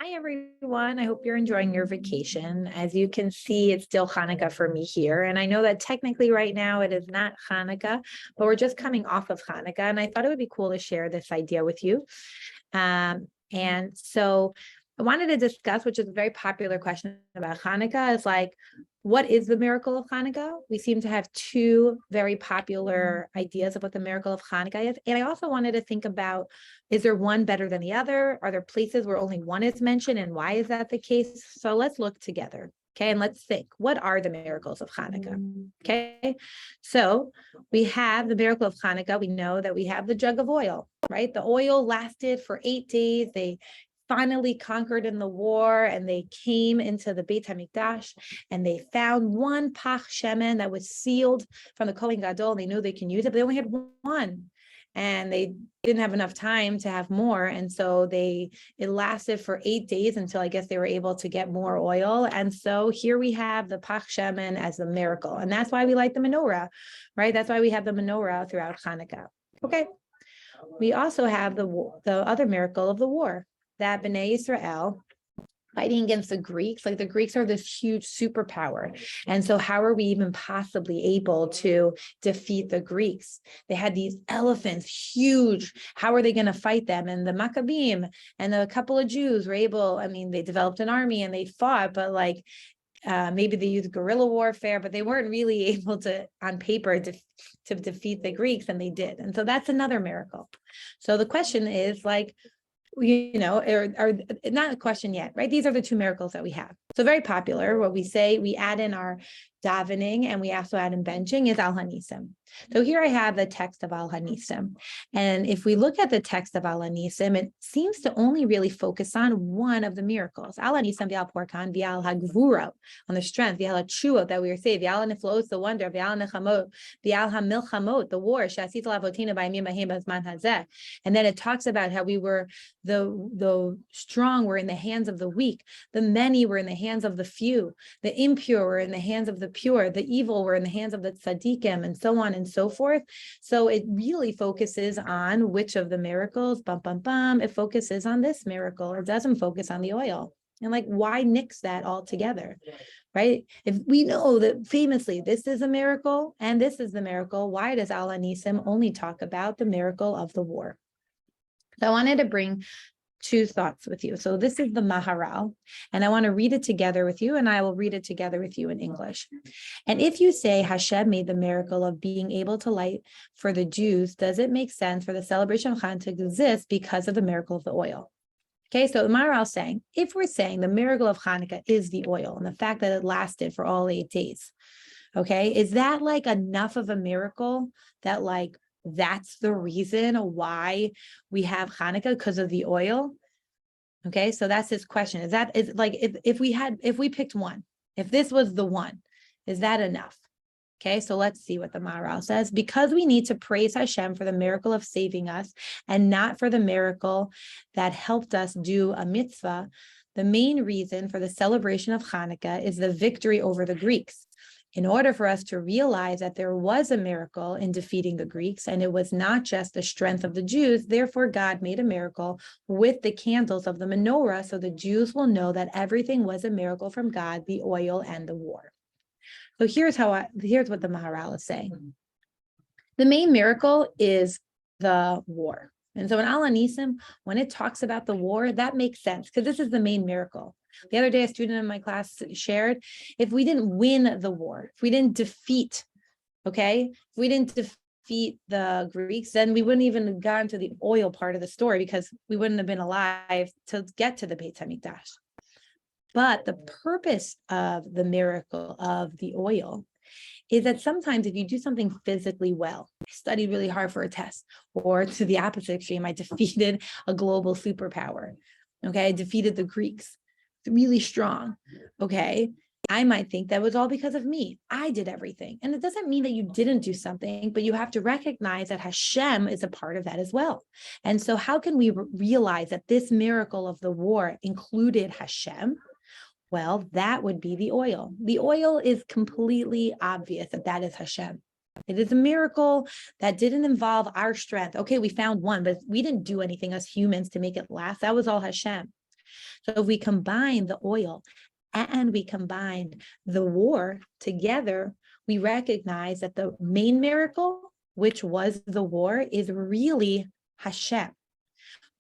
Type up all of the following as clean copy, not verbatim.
Hi, everyone. I hope you're enjoying your vacation. As you can see, it's still Hanukkah for me here. And I know that technically right now it is not Hanukkah, but we're just coming off of Hanukkah. And I thought it would be cool to share this idea with you. And so I wanted to discuss, which is a very popular question about Hanukkah, is like, what is the miracle of Hanukkah? We seem to have two very popular ideas of what the miracle of Hanukkah is. And I also wanted to think about, is there one better than the other? Are there places where only one is mentioned? And why is that the case? So let's look together. Okay, and let's think, what are the miracles of Hanukkah? Okay, so we have the miracle of Hanukkah. We know that we have the jug of oil, right? The oil lasted for 8 days. They finally conquered in the war, and they came into the Beit HaMikdash, and they found one pach shemen that was sealed from the Kohen Gadol. They knew they can use it, but they only had one. And they didn't have enough time to have more. And so it lasted for 8 days until I guess they were able to get more oil. And so here we have the Pach Shemen as the miracle. And that's why we light the menorah, right? That's why we have the menorah throughout Hanukkah. Okay. We also have the other miracle of the war, that Bnei Israel fighting against the Greeks. Like, the Greeks are this huge superpower. And so how are we even possibly able to defeat the Greeks? They had these elephants, huge. How are they going to fight them? And the Maccabim and a couple of Jews were able, they developed an army and they fought, but maybe they used guerrilla warfare, but they weren't really able to, on paper, to defeat the Greeks, and they did. And so that's another miracle. So the question is, or not a question yet, right? These are the two miracles that we have. So very popular, what we say, we add in our davening, and we also add in benching, is Al Hanisim. So here I have the text of Al Hanisim. And if we look at the text of Al Hanisim, it seems to only really focus on one of the miracles. Al Hanisim v'al porkan v'al hagvura, on the strength, v'al ha'tshuva that we were saying, v'al niflos, the wonder, v'al nechamot, v'al hamilchamot, the war, sh'asit lavotina b'yamim ha'hem b'zman hazeh. And then it talks about how we were, the strong were in the hands of the weak, the many were in the hands of the few, the impure were in the hands of the pure, the evil were in the hands of the tzaddikim, and so on and so forth. So it really focuses on which of the miracles, it focuses on this miracle. It doesn't focus on the oil. And why nix that all together, right? If we know that famously this is a miracle and this is the miracle, why does Al Hanisim only talk about the miracle of the war? So I wanted to bring two thoughts with you. So this is the Maharal, and I want to read it together with you, and I will read it together with you in English. And if you say Hashem made the miracle of being able to light for the Jews, does it make sense for the celebration of Hanukkah to exist because of the miracle of the oil? Okay, so the Maharal is saying, if we're saying the miracle of Hanukkah is the oil and the fact that it lasted for all 8 days, okay, is that enough of a miracle that that's the reason why we have Hanukkah, because of the oil? Okay, so that's his question. If we picked one, if this was the one, is that enough? Okay, so let's see what the Maharal says. Because we need to praise Hashem for the miracle of saving us and not for the miracle that helped us do a mitzvah, the main reason for the celebration of Hanukkah is the victory over the Greeks. In order for us to realize that there was a miracle in defeating the Greeks, and it was not just the strength of the Jews, therefore God made a miracle with the candles of the menorah, so the Jews will know that everything was a miracle from God, the oil and the war. So here's what the Maharal is saying. The main miracle is the war. And so in Al Hanisim, when it talks about the war, that makes sense, because this is the main miracle. The other day, a student in my class shared, if we didn't win the war, if we didn't defeat, if we didn't defeat the Greeks, then we wouldn't even have gotten to the oil part of the story, because we wouldn't have been alive to get to the Beit HaMikdash. But the purpose of the miracle of the oil is that sometimes if you do something physically well, I studied really hard for a test, or to the opposite extreme, I defeated a global superpower, I defeated the Greeks, really strong, I might think that was all because of me. I did everything. And it doesn't mean that you didn't do something, but you have to recognize that Hashem is a part of that as well. And so how can we realize that this miracle of the war included Hashem? Well, that would be the oil. The oil is completely obvious that is Hashem. It is a miracle that didn't involve our strength. Okay, we found one, but we didn't do anything as humans to make it last. That was all Hashem. So if we combine the oil and we combine the war together, we recognize that the main miracle, which was the war, is really Hashem.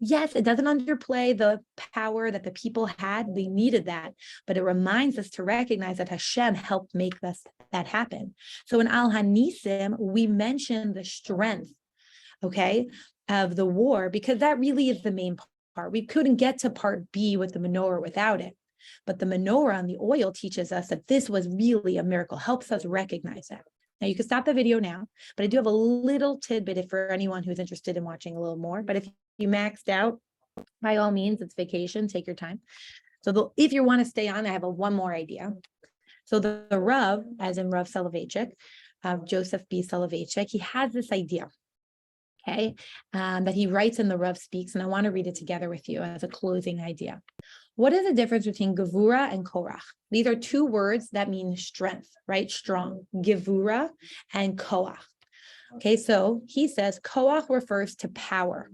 Yes, it doesn't underplay the power that the people had. They needed that, but it reminds us to recognize that Hashem helped make that happen. So in Al Hanisim, we mention the strength, okay, of the war, because that really is the main part. We couldn't get to part B with the menorah without it. But the menorah and the oil teaches us that this was really a miracle, helps us recognize that. Now you can stop the video now, but I do have a little tidbit for anyone who's interested in watching a little more. But if you maxed out, by all means, it's vacation, take your time. So if you want to stay on, I have one more idea. So the Rav, as in Rav Soloveitchik, Joseph B. Soloveitchik, he has this idea, okay, that he writes in the Rav Speaks, and I want to read it together with you as a closing idea. What is the difference between Gevura and Korach? These are two words that mean strength, right? Strong. Gevura and Koach. Okay, so he says Koach refers to power,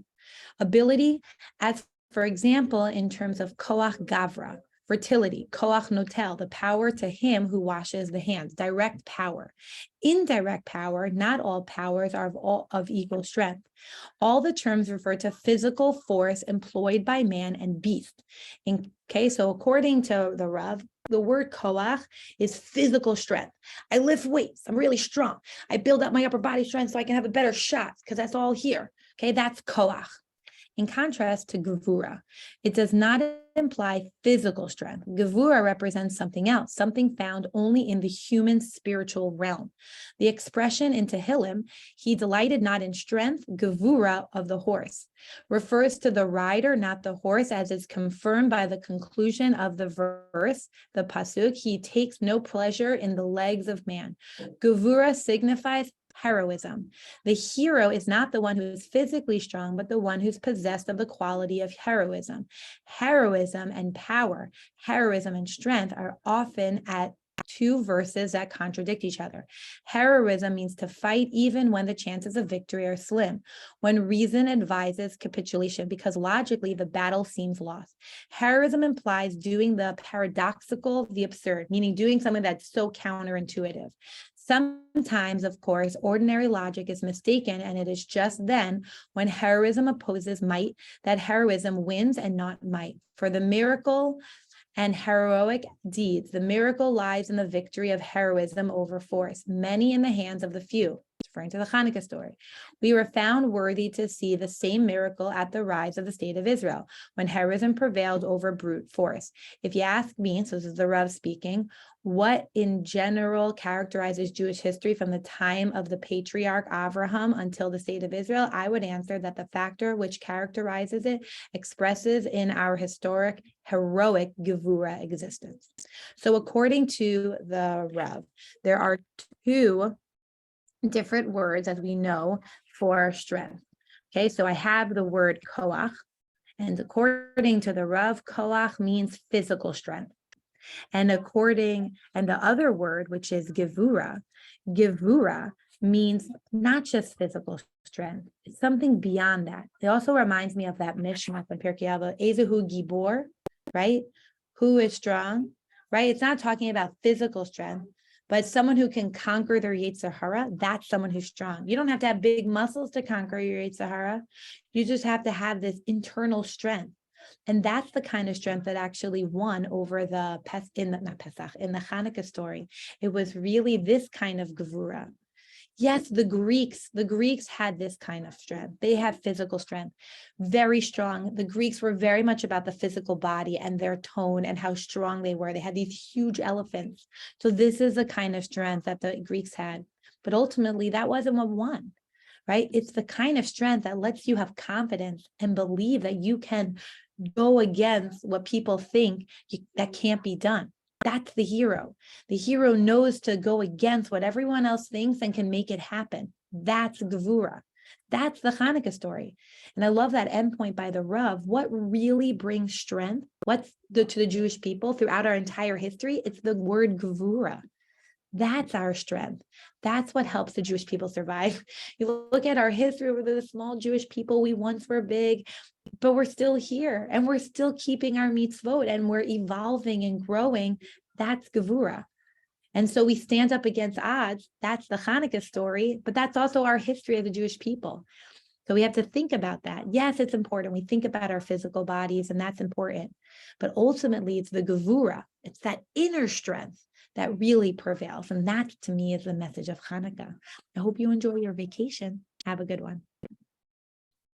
ability, as for example, in terms of Koach Gavra, fertility, Koach Notel, the power to him who washes the hands, direct power. Indirect power, not all powers are of equal strength. All the terms refer to physical force employed by man and beast. Okay, so according to the Rav, the word koach is physical strength. I lift weights. I'm really strong. I build up my upper body strength so I can have a better shot because that's all here. Okay, that's koach. In contrast to Gevura, it does not imply physical strength. Gevura represents something else, something found only in the human spiritual realm. The expression in Tehillim, he delighted not in strength, Gevura of the horse, refers to the rider, not the horse, as is confirmed by the conclusion of the verse, the pasuk, he takes no pleasure in the legs of man. Gevura signifies heroism. The hero is not the one who is physically strong, but the one who's possessed of the quality of heroism. Heroism and power, heroism and strength are often at two verses that contradict each other. Heroism means to fight even when the chances of victory are slim, when reason advises capitulation because logically the battle seems lost. Heroism implies doing the paradoxical, the absurd, meaning doing something that's so counterintuitive. Sometimes, of course, ordinary logic is mistaken, and it is just then, when heroism opposes might, that heroism wins and not might. For the miracle and heroic deeds, the miracle lies in the victory of heroism over force, many in the hands of the few. Referring to the Hanukkah story. We were found worthy to see the same miracle at the rise of the state of Israel, when heroism prevailed over brute force. If you ask me, so this is the Rav speaking, what in general characterizes Jewish history from the time of the patriarch Avraham until the state of Israel, I would answer that the factor which characterizes it expresses in our historic, heroic Gevura existence. So according to the Rav, there are two different words, as we know, for strength. Okay, so I have the word koach, and according to the Rav, koach means physical strength. And the other word, which is gevura, gevura means not just physical strength, it's something beyond that. It also reminds me of that Mishnah from Pirkei Avot, Ezehu Gibor, right? Who is strong, right? It's not talking about physical strength, but someone who can conquer their Yetzer Hara, that's someone who's strong. You don't have to have big muscles to conquer your Yetzer Hara. You just have to have this internal strength. And that's the kind of strength that actually won over in the Hanukkah story. It was really this kind of gevura. Yes, the Greeks had this kind of strength. They had physical strength, very strong. The Greeks were very much about the physical body and their tone and how strong they were. They had these huge elephants. So this is the kind of strength that the Greeks had. But ultimately, that wasn't what won, right? It's the kind of strength that lets you have confidence and believe that you can go against what people think that can't be done. That's the hero. The hero knows to go against what everyone else thinks and can make it happen. That's Gevura. That's the Hanukkah story. And I love that endpoint by the Rav. What really brings strength? To the Jewish people throughout our entire history? It's the word Gevura. That's our strength. That's what helps the Jewish people survive. You look at our history, we're the small Jewish people. We once were big, but we're still here and we're still keeping our mitzvot and we're evolving and growing. That's Gevura. And so we stand up against odds. That's the Hanukkah story, but that's also our history of the Jewish people. So we have to think about that. Yes, it's important. We think about our physical bodies, and that's important. But ultimately, it's the Gevura. It's that inner strength that really prevails. And that, to me, is the message of Hanukkah. I hope you enjoy your vacation. Have a good one.